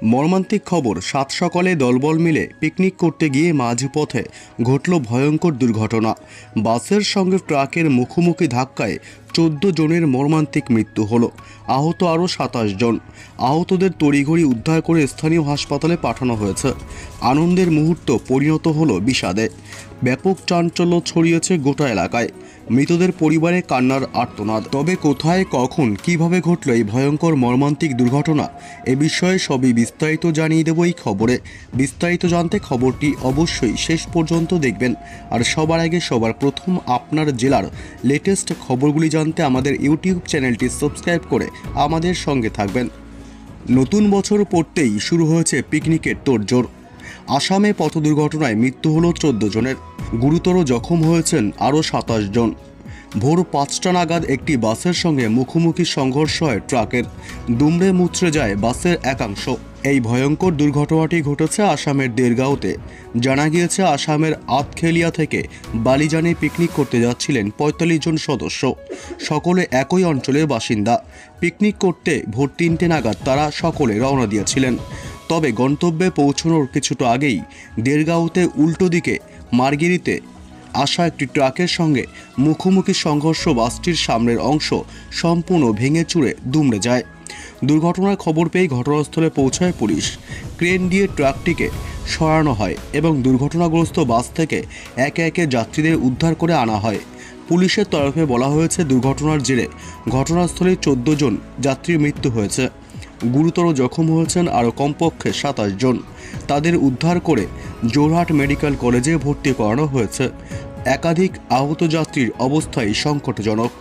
মর্মান্তিক খবর, সাত সকালে দলবল মিলে পিকনিক করতে গিয়ে মাঝপথে ঘটল ভয়ঙ্কর দুর্ঘটনা। বাসের সঙ্গে ট্রাকের মুখোমুখি ধাক্কায় 14 জনের মর্মান্তিক মৃত্যু হলো। আহত আরও 27 জন। আহতদের তড়িঘড়ি উদ্ধার করে স্থানীয় হাসপাতালে পাঠানো হয়েছে। আনন্দের মুহূর্ত পরিণত হলো বিষাদে। ব্যাপক চাঞ্চল্য ছড়িয়েছে গোটা এলাকায়। মৃতদের পরিবারে কান্নার আর্তনাদ। তবে কোথায়, কখন, কিভাবে ঘটল এই ভয়ঙ্কর মর্মান্তিক দুর্ঘটনা, এ বিষয়ে সবই বিস্তারিত জানিয়ে দেব এই খবরে। বিস্তারিত জানতে খবরটি অবশ্যই শেষ পর্যন্ত দেখবেন। আর সবার আগে সবার প্রথম আপনার জেলার লেটেস্ট খবরগুলি জানতে আমাদের ইউটিউব চ্যানেলটি সাবস্ক্রাইব করে আমাদের সঙ্গে থাকবেন। নতুন বছর পড়তেই শুরু হয়েছে পিকনিকের তোড়জোড়। আসামে পথ দুর্ঘটনায় মৃত্যু হলো 14 জনের, গুরুতর জখম হয়েছেন আরও 27 জন। ভোর 5টা নাগাদ একটি বাসের সঙ্গে মুখোমুখি সংঘর্ষ হয় ট্রাকের। দুমড়ে মুচড়ে যায় বাসের একাংশ। এই ভয়ঙ্কর দুর্ঘটনাটি ঘটেছে আসামের দেরগাঁওতে। জানা গিয়েছে, আসামের আতখেলিয়া থেকে বালিজানে পিকনিক করতে যাচ্ছিলেন 45 জন সদস্য। সকলে একই অঞ্চলের বাসিন্দা। পিকনিক করতে ভোর 3টে নাগাদ তারা সকলে রওনা দিয়েছিলেন। তবে গন্তব্যে পৌঁছানোর কিছুটা আগেই দেরগাঁওতে উল্টো দিকে মার্গেরিতে আসা একটি ট্রাকের সঙ্গে মুখোমুখি সংঘর্ষ বাসটির সামনের অংশ সম্পূর্ণ ভেঙে চুরে দুমড়ে যায়। দুর্ঘটনার খবর পেয়ে ঘটনাস্থলে পৌঁছায় পুলিশ। ক্রেন দিয়ে ট্রাকটিকে সরানো হয় এবং দুর্ঘটনাগ্রস্ত বাস থেকে একে একে যাত্রীদের উদ্ধার করে আনা হয়। পুলিশের তরফে বলা হয়েছে, দুর্ঘটনার জেরে ঘটনাস্থলে 14 জন যাত্রীর মৃত্যু হয়েছে। গুরুতর জখম হয়েছেন আরও কমপক্ষে 27 জন। তাদের উদ্ধার করে যোরহাট মেডিকেল কলেজে ভর্তি করানো হয়েছে। একাধিক আহত যাত্রীর অবস্থাই সংকটজনক।